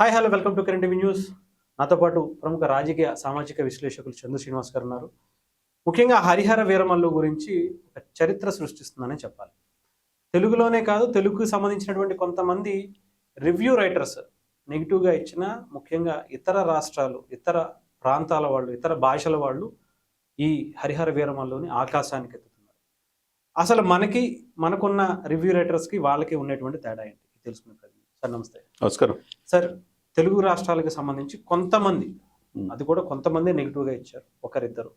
Hi hello welcome to current news. నాతో పాటు ప్రముఖ రాజకీయ సామాజిక విశ్లేషకులు చందు శ్రీనివాస్ గారు ఉన్నారు. ముఖ్యంగా హరిహర వీరమల్లు గురించి ఒక చరిత్ర సృష్టిస్తుందనే చెప్పాలి. తెలుగులోనే కాదు, తెలుగుకు సంబంధించినటువంటి కొంతమంది రివ్యూ రైటర్స్ నెగిటివ్గా ఇచ్చిన, ముఖ్యంగా ఇతర రాష్ట్రాలు, ఇతర ప్రాంతాల వాళ్ళు, ఇతర భాషల వాళ్ళు ఈ హరిహర వీరమల్లుని ఆకాశానికి ఎత్తుతున్నారు. అసలు మనకున్న రివ్యూ రైటర్స్కి వాళ్ళకి ఉన్నటువంటి తేడా ఏంటి తెలుసుకునే ప్రయత్నం. సార్ నమస్తే. నమస్కారం సార్, తెలుగు రాష్ట్రాలకు సంబంధించి కొంతమంది, అది కూడా కొంతమంది నెగిటివ్గా ఇచ్చారు, ఒకరిద్దరు.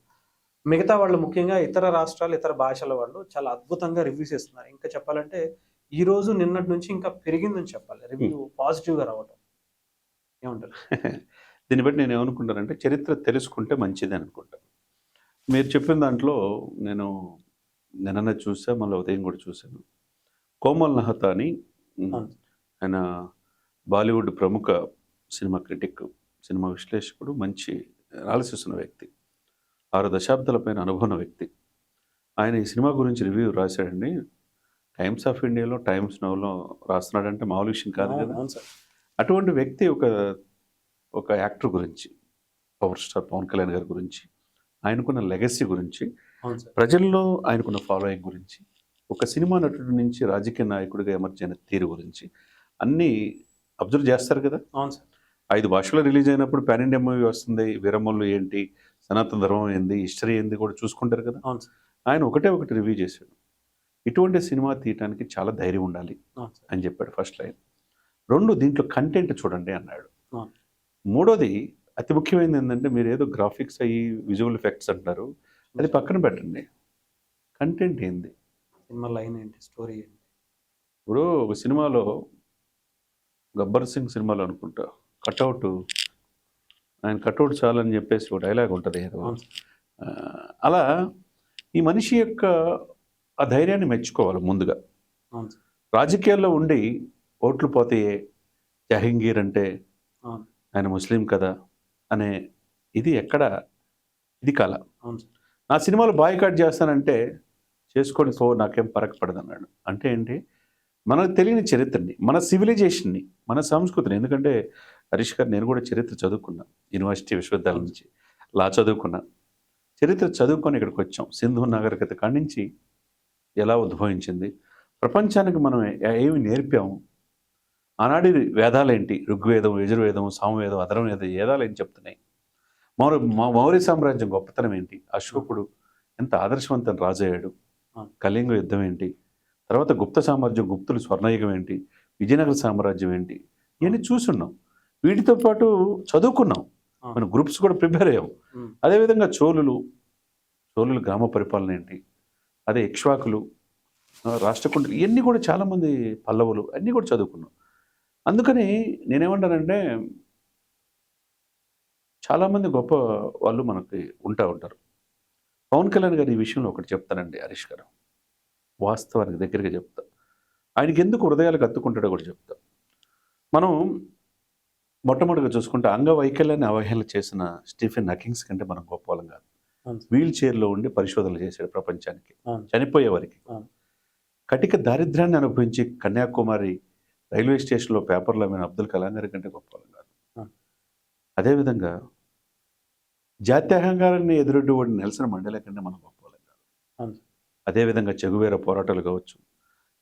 మిగతా వాళ్ళు, ముఖ్యంగా ఇతర రాష్ట్రాలు, ఇతర భాషల వాళ్ళు చాలా అద్భుతంగా రివ్యూస్ ఇస్తున్నారు. ఇంకా చెప్పాలంటే ఈ రోజు నిన్నటి నుంచి ఇంకా పెరిగిందని చెప్పాలి రివ్యూ పాజిటివ్గా రావటం. ఏమంటారు? దీన్ని బట్టి నేను ఏమనుకుంటానంటే చరిత్ర తెలుసుకుంటే మంచిది అనుకుంటాను. మీరు చెప్పిన దాంట్లో నేను నిన్న చూసా, మళ్ళీ ఉదయం కూడా చూశాను. కోమల్ నహతా అని ఆయన బాలీవుడ్ ప్రముఖ సినిమా క్రిటిక్, సినిమా విశ్లేషకుడు, మంచి అనాలిసిస్ ఉన్న వ్యక్తి, 6 దశాబ్దాల పైన అనుభవం ఉన్న వ్యక్తి. ఆయన ఈ సినిమా గురించి రివ్యూ రాశాడండి. టైమ్స్ ఆఫ్ ఇండియాలో, టైమ్స్ నౌలో రాస్తున్నాడంటే మామూలు విషయం కాదు కదా. అటువంటి వ్యక్తి ఒక యాక్టర్ గురించి, పవర్ స్టార్ పవన్ కళ్యాణ్ గారి గురించి, ఆయనకున్న లెగసీ గురించి, ప్రజల్లో ఆయనకున్న ఫాలోయింగ్ గురించి, ఒక సినిమా నటుడి నుంచి రాజకీయ నాయకుడిగా ఎమర్జ్ అయిన తీరు గురించి అన్నీ అబ్జర్వ్ చేస్తారు కదా. అవును సార్. 5 భాషలో రిలీజ్ అయినప్పుడు పాన్ ఇండియా మూవీ వస్తుంది. వీరమల్లు ఏంటి, సనాతన ధర్మం ఏంది, హిస్టరీ ఏంది కూడా చూసుకుంటారు కదా. అవును సార్. ఆయన ఒకటి రివ్యూ చేశాడు. ఇటువంటి సినిమా తీయటానికి చాలా ధైర్యం ఉండాలి అని చెప్పాడు ఫస్ట్ లైన్. 2, దీంట్లో కంటెంట్ చూడండి అన్నాడు. 3, అతి ముఖ్యమైనది ఏంటంటే, మీరు ఏదో గ్రాఫిక్స్ అయ్యి విజువల్ ఎఫెక్ట్స్ అంటారు, అది పక్కన పెట్టండి. కంటెంట్ ఏంది, సినిమా లైన్ ఏంటి, స్టోరీ ఏంటి. ఇప్పుడు ఒక సినిమాలో, గబ్బర్ సింగ్ సినిమాలో అనుకుంటా, కట్అవుట్, ఆయన కట్అవుట్ చాలని చెప్పేసి ఒక డైలాగ్ ఉంటుంది ఏదో. అలా ఈ మనిషి యొక్క ఆ ధైర్యాన్ని మెచ్చుకోవాలి ముందుగా. రాజకీయాల్లో ఉండి ఓట్లు పోతాయే, జహంగీర్ అంటే ఆయన ముస్లిం కదా అనే ఇది ఎక్కడ, ఇది కళ. నా సినిమాలు బాయ్కాట్ చేస్తానంటే చేసుకొని పో, నాకేం పరక పడదన్నాడు. అంటే ఏంటి, మనకు తెలియని చరిత్రని, మన సివిలైజేషన్ని, మన సంస్కృతిని. ఎందుకంటే హరీష్ గారు, నేను కూడా చరిత్ర చదువుకున్నా, యూనివర్సిటీ విశ్వవిద్యాలయం నుంచి లా చదువుకున్నా. చరిత్ర చదువుకొని ఇక్కడికి వచ్చాం. సింధు నాగరికత కాడి నుంచి ఎలా ఉద్భవించింది, ప్రపంచానికి మనం ఏమి నేర్పాము, ఆనాడి వేదాలేంటి, ఋగ్వేదం, యజుర్వేదం, సామవేదం, అధర్వవేదం, వేదాలు ఏం చెప్తున్నాయి, మౌర్య సామ్రాజ్యం గొప్పతనం ఏంటి, అశోకుడు ఎంత ఆదర్శవంతం రాజు అయ్యాడు, కళింగ యుద్ధం ఏంటి, తర్వాత గుప్త సామ్రాజ్యం, గుప్తులు స్వర్ణయుగం ఏంటి, విజయనగర సామ్రాజ్యం ఏంటి, ఇవన్నీ చూసున్నాం. వీటితో పాటు చదువుకున్నాం, మనం గ్రూప్స్ కూడా ప్రిపేర్ అయ్యాం. అదేవిధంగా చోళులు గ్రామ పరిపాలన ఏంటి, అదే ఇక్ష్వాకులు, రాష్ట్రకూటులు, ఇవన్నీ కూడా చాలామంది, పల్లవులు, అన్నీ కూడా చదువుకున్నాం. అందుకని నేనేమంటానంటే, చాలామంది గొప్ప వాళ్ళు మనకి ఉంటారు. పవన్ కళ్యాణ్ గారు ఈ విషయంలో ఒకటి చెప్తానండి హరీష్ గారు, వాస్తవానికి దగ్గరగా చెప్తా. ఆయనకి ఎందుకు హృదయాలకు అత్తుకుంటాడో కూడా చెప్తా. మనం మొట్టమొదటిగా చూసుకుంటే, అంగవైకల్యాన్ని అవహేళన చేసిన స్టీఫెన్ హకింగ్స్ కంటే మనం గొప్ప వాళ్ళం కాదు. వీల్ చైర్లో ఉండి పరిశోధనలు చేశాడు ప్రపంచానికి, చనిపోయేవారికి. కటిక దారిద్ర్యాన్ని అనుభవించి కన్యాకుమారి రైల్వే స్టేషన్లో పేపర్లో అమ్మిన అబ్దుల్ కలాం గారి కంటే గొప్ప వాళ్ళం కాదు. అదేవిధంగా జాత్యహంకారాన్ని ఎదురొడ్డి నెల్సన్ మండేలా కంటే మనం గొప్ప వాళ్ళం కాదు. అదేవిధంగా చెగువేర పోరాటాలు కావచ్చు,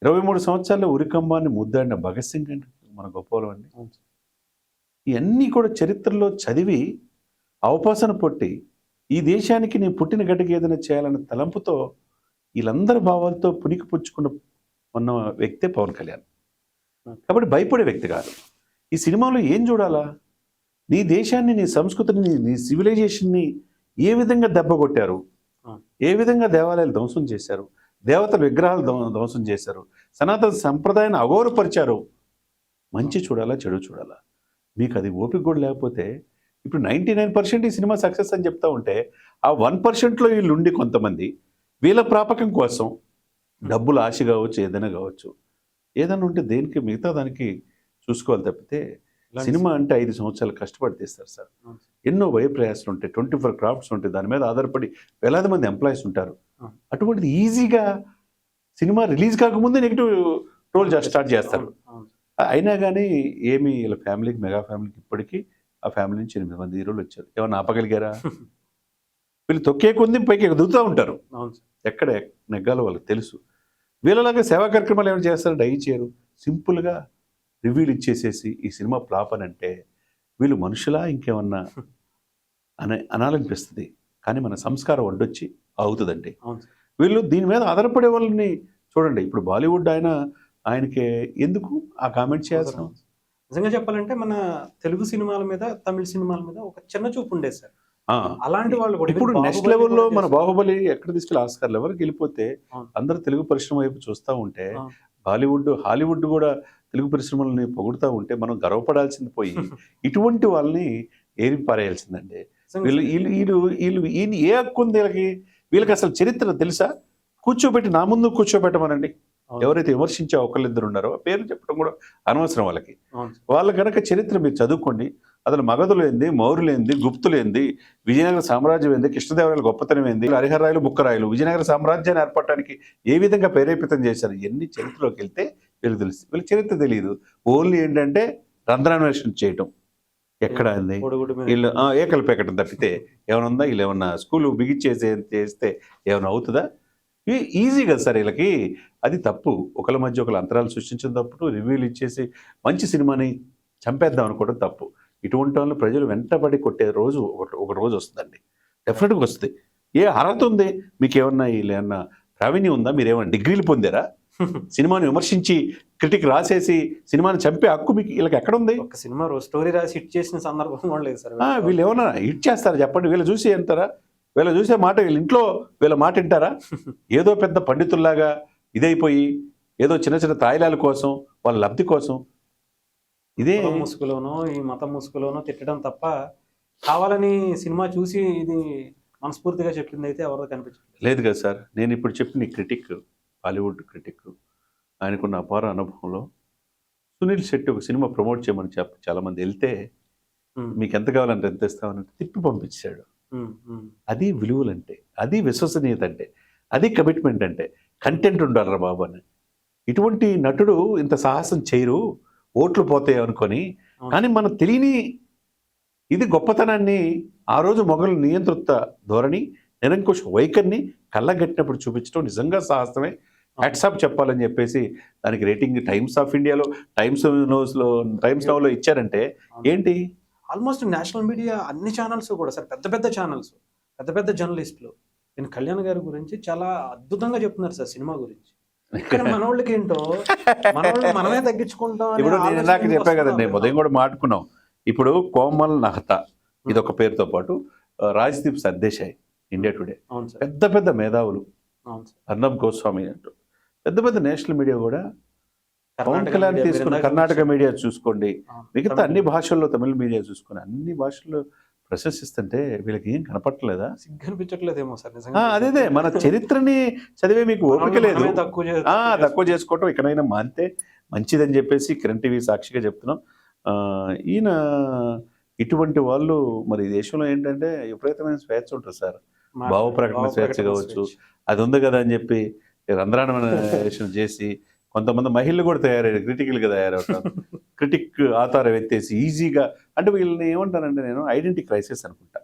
23 సంవత్సరాల్లో ఉరికంబాన్ని ముద్దాడిన భగత్ సింగ్ అంటే మన గొప్పవాళ్ళం అండి. ఇవన్నీ కూడా చరిత్రలో చదివి అవపాసన పొట్టి, ఈ దేశానికి నేను పుట్టిన గడ్డకి ఏదైనా చేయాలన్న తలంపుతో, వీళ్ళందరి భావాలతో పునికి పుచ్చుకున్న ఉన్న వ్యక్తే పవన్ కళ్యాణ్. కాబట్టి భయపడే వ్యక్తి కాదు. ఈ సినిమాలో ఏం చూడాలా, నీ దేశాన్ని, నీ సంస్కృతిని, నీ సివిలైజేషన్ని ఏ విధంగా దెబ్బ కొట్టారు, ఏ విధంగా దేవాలయాలు ధ్వంసం చేశారు, దేవతల విగ్రహాలు ధ్వంసం చేశారు, సనాతన సంప్రదాయాన్ని అగౌరవపరిచారు. మంచి చూడాలా, చెడు చూడాలా. మీకు అది ఓపిక కూడా లేకపోతే, ఇప్పుడు 99% ఈ సినిమా సక్సెస్ అని చెప్తా ఉంటే, ఆ 1%లో వీళ్ళు ఉండి కొంతమంది వీళ్ళ ప్రాపకం కోసం డబ్బులు ఆశ కావచ్చు, ఏదైనా కావచ్చు, ఏదైనా ఉంటే దేనికి మిగతా దానికి చూసుకోవాలి తప్పితే, సినిమా అంటే 5 సంవత్సరాలు కష్టపడి తీస్తారు సార్. ఎన్నో ప్రయాసాలు ఉంటాయి, 24 క్రాఫ్ట్స్ ఉంటాయి, దాని మీద ఆధారపడి వేలాది మంది ఎంప్లాయీస్ ఉంటారు. అటువంటిది ఈజీగా సినిమా రిలీజ్ కాకముందే నెగిటివ్ ట్రోల్ స్టార్ట్ చేస్తారు. అయినా కానీ ఏమి వీళ్ళ ఫ్యామిలీకి, మెగా ఫ్యామిలీకి ఇప్పటికీ ఆ ఫ్యామిలీ నుంచి 8 మంది హీరోలు వచ్చారు. ఏమన్నా ఆపగలిగారా? వీళ్ళు తొక్కే కొంది పైకి ఎదుగుతూ ఉంటారు. అవును సార్. ఎక్కడ నెగ్గాలో వాళ్ళకి తెలుసు. వీళ్ళలాగా సేవా కార్యక్రమాలు ఏమైనా చేస్తారు, డై చేయరు. సింపుల్గా రివ్యూలు ఇచ్చేసేసి ఈ సినిమా ఫ్లాప్ అని అంటే వీళ్ళు మనుషులా ఇంకేమన్నా అనాలనిపిస్తుంది. కానీ మన సంస్కారం అడ్డొచ్చి అవుతుందండి. అవును సార్. వీళ్ళు దీని మీద ఆధారపడే వాళ్ళని చూడండి. ఇప్పుడు బాలీవుడ్ ఆయనకి ఎందుకు ఆ కామెంట్ చేయాల్సిన నిజంగా చెప్పాలంటే మన తెలుగు సినిమాల మీద, తమిళ సినిమాల మీద ఒక చిన్న చూపు ఉండేది సార్. అలాంటి వాళ్ళు కూడా ఇప్పుడు నెక్స్ట్ లెవెల్లో మన బాహుబలి ఎక్కడ తీసుకెళ్ళి ఆస్కార్ లెవెల్కి వెళ్ళిపోతే అందరూ తెలుగు పరిశ్రమ వైపు చూస్తూ ఉంటే, బాలీవుడ్, హాలీవుడ్ కూడా తెలుగు పరిశ్రమలని పొగుడుతూ ఉంటే మనం గర్వపడాల్సింది పోయి ఇటువంటి వాళ్ళని ఏరి పారేయాల్సిందండి. వీళ్ళు వీళ్ళు వీళ్ళు వీళ్ళు ఏ హక్కు ఉంది వీళ్ళకి అసలు చరిత్ర తెలుసా? కూర్చోబెట్టి నా ముందు కూర్చోబెట్టమనండి. ఎవరైతే విమర్శించే ఒకళ్ళిద్దరు ఉన్నారో పేర్లు చెప్పడం కూడా అనవసరం వాళ్ళకి. వాళ్ళ కనుక చరిత్ర మీరు చదువుకోండి. అసలు మగధులేంది, మౌర్యులేంది, గుప్తులేంది, విజయనగర సామ్రాజ్యం ఏంది, కృష్ణదేవరాయల గొప్పతనం ఏంది, హరిహరాయలు, బుక్కరాయలు విజయనగర సామ్రాజ్యాన్ని ఏర్పడటానికి ఏ విధంగా ప్రేరేపితం చేశారు, ఎన్ని చరిత్రలోకి వెళ్తే వీళ్ళకి తెలుసు. వీళ్ళ చరిత్ర తెలియదు. ఓన్లీ ఏంటంటే రంధ్రాన్వేషణ చేయటం. ఎక్కడ అంది వీళ్ళు ఏకలు పెకటం తప్పితే ఏమైనా ఉందా? వీళ్ళు ఏమన్నా స్కూల్ చేస్తే ఏమైనా అవుతుందా? ఈజీ కదా సార్ వీళ్ళకి. అది తప్పు. ఒకళ్ళ మధ్య ఒకళ్ళ అంతరాలు సృష్టించడం తప్పు. రివ్యూలు ఇచ్చేసి మంచి సినిమాని చంపేద్దాం అనుకోవడం తప్పు. ఇటువంటి వాళ్ళు ప్రజలు వెంటబడి కొట్టే రోజు ఒక రోజు వస్తుందండి. డెఫినెట్గా వస్తుంది. ఏ అర్హత ఉంది మీకు? ఏమన్నా వీళ్ళేమన్నా ప్రావీణ్యం ఉందా? మీరు ఏమన్నా డిగ్రీలు పొందారా? సినిమాని విమర్శించి క్రిటిక్ రాసేసి సినిమాని చంపే హక్కు మీకు వీళ్ళకి ఎక్కడ ఉంది? ఒక సినిమా స్టోరీ రాసి హిట్ చేసిన సందర్భం కూడా లేదు సార్. వీళ్ళు ఏమన్నా హిట్ చేస్తారా చెప్పండి? వీళ్ళు చూసి అంటారా? వీళ్ళు చూసే మాట వీళ్ళ ఇంట్లో వీళ్ళ మాట వింటారా? ఏదో పెద్ద పండితుల్లాగా ఇదైపోయి ఏదో చిన్న చిన్న తాయిలాల కోసం, వాళ్ళ లబ్ధి కోసం ఇదే ముసుగులోనో ఈ మతం ముసుగులోనో తిట్టడం తప్ప కావాలని సినిమా చూసి ఇది మనస్ఫూర్తిగా చెప్పింది అయితే ఎవరో కనిపించలేదు. లేదు కదా సార్. నేను ఇప్పుడు చెప్పిన క్రిటిక్, బాలీవుడ్ క్రిటిక్, ఆయనకున్న అపార అనుభవంలో సునీల్ శెట్టి ఒక సినిమా ప్రమోట్ చేయమని చాలామంది వెళ్తే మీకు ఎంత కావాలంటే ఎంత ఇస్తామని తిప్పి పంపించాడు. అది విలువలంటే, అది విశ్వసనీయత అంటే, అది కమిట్మెంట్ అంటే. కంటెంట్ ఉండాలరా బాబు అని. ఇటువంటి నటుడు ఇంత సాహసం చేయరు, ఓట్లు పోతాయి అనుకొని. కానీ మన తెలియని ఇది గొప్పతనాన్ని ఆ రోజు మొఘలు నియంతృత్వ ధోరణి, నిరంకుశ వైఖరిని కళ్ళగట్టినప్పుడు చూపించడం నిజంగా సాహసమే. హ్యాట్సాప్ చెప్పాలని చెప్పేసి దానికి రేటింగ్ టైమ్స్ ఆఫ్ ఇండియాలో, టైమ్స్ నౌలో ఇచ్చారంటే ఏంటి? ఆల్మోస్ట్ నేషనల్ మీడియా అన్ని ఛానల్స్ కూడా సార్, పెద్ద పెద్ద ఛానల్స్, పెద్ద పెద్ద జర్నలిస్టులు నేను కళ్యాణ్ గారి గురించి చాలా అద్భుతంగా చెప్తున్నారు సార్ సినిమా గురించి. ఇక్కడ మనోళ్ళకి ఏంటో మనమే తగ్గించుకుంటాం. ఇప్పుడు నేను ఇందాక చెప్పా కదండి, ఉదయం కూడా మాట్లాడుకున్నాం. ఇప్పుడు కోమల్ నహతా ఇది ఒక పేరుతో పాటు రాజ్దీప్ సర్దేశాయ్, ఇండియా టుడే, పెద్ద పెద్ద మేధావులు, అర్నబ్ గోస్వామి అంటూ పెద్ద పెద్ద నేషనల్ మీడియా కూడా, పవన్ కళ్యాణ్ తీసుకుని కర్ణాటక మీడియా చూసుకోండి, మిగతా అన్ని భాషల్లో, తమిళ మీడియా చూసుకొని అన్ని భాషల్లో ప్రశంసిస్తుంటే వీళ్ళకి ఏం కనపట్టలేదా? సిగ్గనిపించట్లేదేమో సార్. అదే మన చరిత్రని చదివే మీకు ఓపిక లేదు. తక్కువ చేసుకోవటం ఇక్కడైనా మాంతే మంచిదని చెప్పేసి కిరణ్ టీవీ సాక్షిగా చెప్తున్నాం. ఈయన ఇటువంటి వాళ్ళు మరి దేశంలో ఏంటంటే విపరీతమైన స్వేచ్ఛ ఉంటుంది సార్. భావ ప్రకటన స్వేచ్ఛ కావచ్చు, అది ఉంది కదా అని చెప్పి రంధ్రాన్వేషణ చేసి కొంతమంది మహిళలు కూడా తయారయ్యారు, క్రిటికల్గా తయారవుతారు. క్రిటిక్ ఆధారం ఎత్తేసి ఈజీగా, అంటే వీళ్ళని ఏమంటానంటే నేను ఐడెంటిటీ క్రైసిస్ అనుకుంటా.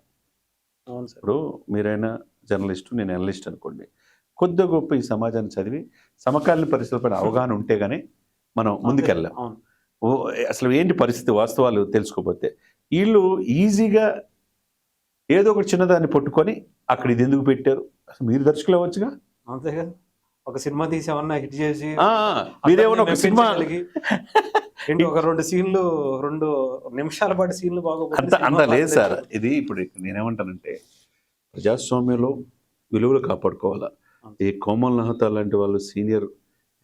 ఇప్పుడు మీరైనా జర్నలిస్టు, నేను అనలిస్ట్ అనుకోండి, కొద్దిగా గొప్ప ఈ సమాజాన్ని చదివి సమకాలీన పరిస్థితులపైన అవగాహన ఉంటే కానీ మనం ముందుకెళ్ళాం. అసలు ఏంటి పరిస్థితి, వాస్తవాలు తెలుసుకోకపోతే వీళ్ళు ఈజీగా ఏదో ఒకటి చిన్నదాన్ని పట్టుకొని అక్కడ ఇది ఎందుకు పెట్టారు, అసలు మీరు దర్శకులు అవ్వచ్చుగా. అంతేగా, ఒక సినిమా తీసేమన్నా హిట్ చేసి మీరేమన్నా ఒక సినిమా ఒక 2 సీన్లు 2 నిమిషాల పాటు సీన్లు అంత లేదు సార్. ఇది ఇప్పుడు నేనేమంటానంటే ప్రజాస్వామ్యంలో విలువలు కాపాడుకోవాలా. ఈ కోమల్ నహతా లాంటి వాళ్ళు సీనియర్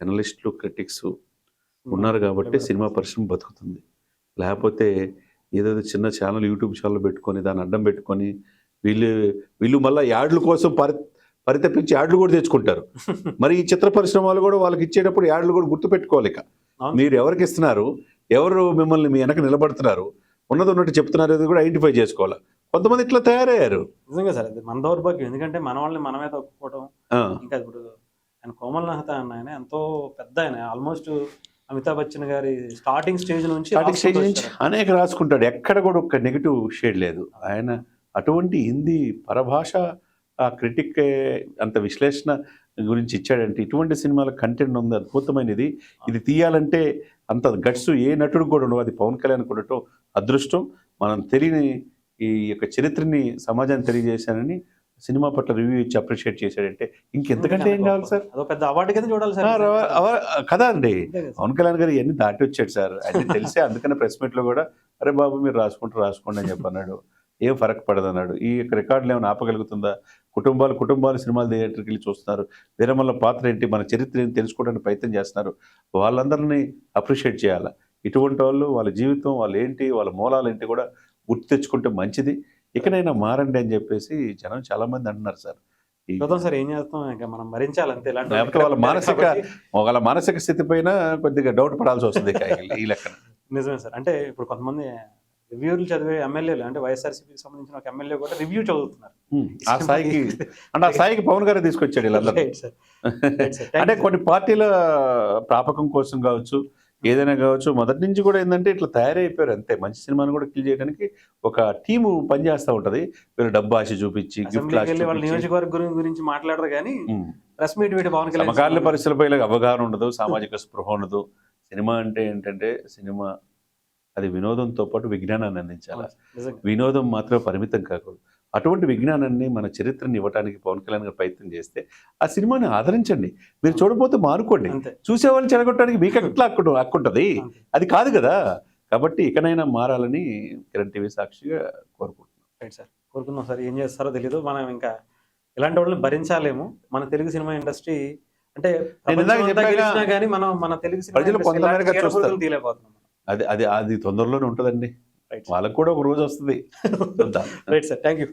జర్నలిస్టులు, క్రిటిక్స్ ఉన్నారు కాబట్టి సినిమా పరిశ్రమ బతుకుతుంది. లేకపోతే ఏదైతే చిన్న ఛానల్, యూట్యూబ్ ఛానల్ పెట్టుకొని దాన్ని అడ్డం పెట్టుకొని వీళ్ళు మళ్ళీ యాడ్ల కోసం పరితపించి యాడ్లు కూడా తెచ్చుకుంటారు. మరి ఈ చిత్ర పరిశ్రమలు కూడా వాళ్ళకి ఇచ్చేటప్పుడు యాడ్లు కూడా గుర్తు పెట్టుకోవాలి. ఇక మీరు ఎవరికి ఇస్తున్నారు, ఎవరు మిమ్మల్ని మీ వెనక నిలబడుతున్నారు, ఉన్నట్టు చెప్తున్నారు, అది కూడా ఐడెంటిఫై చేసుకోవాలి. కొంతమంది ఇట్లా తయారయ్యారు. నిజంగా సార్, అది మన దౌర్భాగ్యం. ఎందుకంటే మన వాళ్ళని మనమే తప్పుకోవడం. ఇంకా ఇప్పుడు ఆయన కోమల్ నహతా అన్న ఆయన ఎంతో పెద్ద ఆయన, ఆల్మోస్ట్ అమితాబ్ బచ్చన్ గారి స్టార్టింగ్ స్టేజ్ నుంచి స్టేజ్ రాసుకుంటూ నుంచి వచ్చారు. అనేక రాసుకుంటాడు, ఎక్కడ కూడా ఒక నెగిటివ్ షేడ్ లేదు. ఆయన అటువంటి హిందీ పరభాష క్రిటిక్ అంత విశ్లేషణ గురించి ఇచ్చాడంటే, ఇటువంటి సినిమాల కంటెంట్ ఉంది అద్భుతమైనది. ఇది తీయాలంటే అంత గట్స్ ఏ నటుడు కూడా ఉండవు. అది పవన్ కళ్యాణ్ కూడా అదృష్టం. మనం తెలియని ఈ యొక్క చరిత్రని సమాజానికి తెలియజేశానని సినిమా పట్ల రివ్యూ ఇచ్చి అప్రిషియేట్ చేశాడంటే ఇంకెంతకంటే ఏం కావాలి సార్? అదో పెద్ద అవార్డు కింద చూడాలి సార్. కదా అండి, అంతే కదా సార్. పవన్ కళ్యాణ్ గారు ఇవన్నీ దాటి వచ్చాడు సార్. అది తెలిసే అందుకనే ప్రెస్ మీట్లో కూడా అరే బాబు మీరు రాసుకోండి అని చెప్పన్నాడు. ఏం ఫరక్ పడదు అన్నాడు. ఈ యొక్క రికార్డులు ఏమైనా ఆపగలుగుతుందా? కుటుంబాలు సినిమాలు థియేటర్కి వెళ్ళి చూస్తున్నారు. వీరమల్ల పాత్ర ఏంటి, మన చరిత్ర ఏంటి తెలుసుకోవడానికి ప్రయత్నం చేస్తున్నారు. వాళ్ళందరినీ అప్రిషియేట్ చేయాలి. ఇటువంటి వాళ్ళు వాళ్ళ జీవితం వాళ్ళు ఏంటి, వాళ్ళ మూలాలు ఏంటి కూడా గుర్తు తెచ్చుకుంటే మంచిది. ఇకనైనా మారండి అని చెప్పేసి జనం చాలా మంది అంటున్నారు సార్. చూద్దాం సార్ ఏం చేస్తాం, ఇంకా మనం భరించాలి అంతే. ఇలాంటి లేకపోతే వాళ్ళ మానసిక స్థితి పైన కొద్దిగా డౌట్ పడాల్సి వస్తుంది ఈ లెక్కన. నిజమే సార్. అంటే ఇప్పుడు కొంతమంది రివ్యూలు చదివే ఎమ్మెల్యేలు, అంటే వైఎస్ఆర్సీపీకి సంబంధించిన ఒక ఎమ్మెల్యే కూడా రివ్యూ చదువుతున్నారు. ఆ స్థాయికి పవన్ గారే తీసుకొచ్చాడు వీళ్ళందరూ. Right, sir. Right, sir. Thank అంటే you, కొన్ని పార్టీల ప్రాపకం కోసం కావచ్చు, ఏదైనా కావచ్చు, మొదటి నుంచి కూడా ఏంటంటే ఇట్లా తయారైపోయారు అంతే. మంచి సినిమాను కూడా కిల్ చేయడానికి ఒక టీము పనిచేస్తూ ఉంటది. వీళ్ళు డబ్బు ఆశ చూపించి గిఫ్ట్ అసెంబ్లీకి వెళ్ళి వాళ్ళ నియోజకవర్గం గురించి మాట్లాడరు కానీ ప్రెస్ మీట్ పెట్టి పవన్ కళ్యాణ్ సమకాలీన పరిస్థితులపై అవగాహన ఉండదు, సామాజిక స్పృహ ఉండదు. సినిమా అంటే ఏంటంటే సినిమా అది వినోదంతో పాటు విజ్ఞానాన్ని అందించాలి. నిజంగా. వినోదం మాత్రం పరిమితం కాకూడదు. అటువంటి విజ్ఞానాన్ని మన చరిత్రని ఇవ్వడానికి పవన్ కళ్యాణ్ గారు ప్రయత్నం చేస్తే ఆ సినిమాని ఆదరించండి. మీరు చూడకపోతే మానుకోండి. అంతే. చూసేవాళ్ళని చెడగొట్టడానికి మీకు ఎట్లా హక్కుంటుంది? అంతే. అది కాదు కదా. కాబట్టి ఇకనైనా మారాలని కిరణ్ టీవీ సాక్షిగా కోరుకుంటున్నాం. రైట్ సార్, కోరుకుందాం సార్. ఏం చేస్తారో తెలీదు. మనం ఇంకా ఇలాంటి వాళ్ళని భరించాలేము. మన తెలుగు సినిమా ఇండస్ట్రీ అంటే ప్రపంచం అంతా గెలిచినా కానీ మనం మన తెలుగు సినిమా ప్రజలు ఇండస్ట్రీ కొంతమేరకు ఇలాంటి చూస్తారు. చీడపురుగులను తీయలేకపోతున్నాం. అది తొందరలోనే ఉంటుందండి. రైట్ వాళ్ళకు కూడా ఒక రోజు వస్తుంది. చూద్దాం. Right sir, thank you.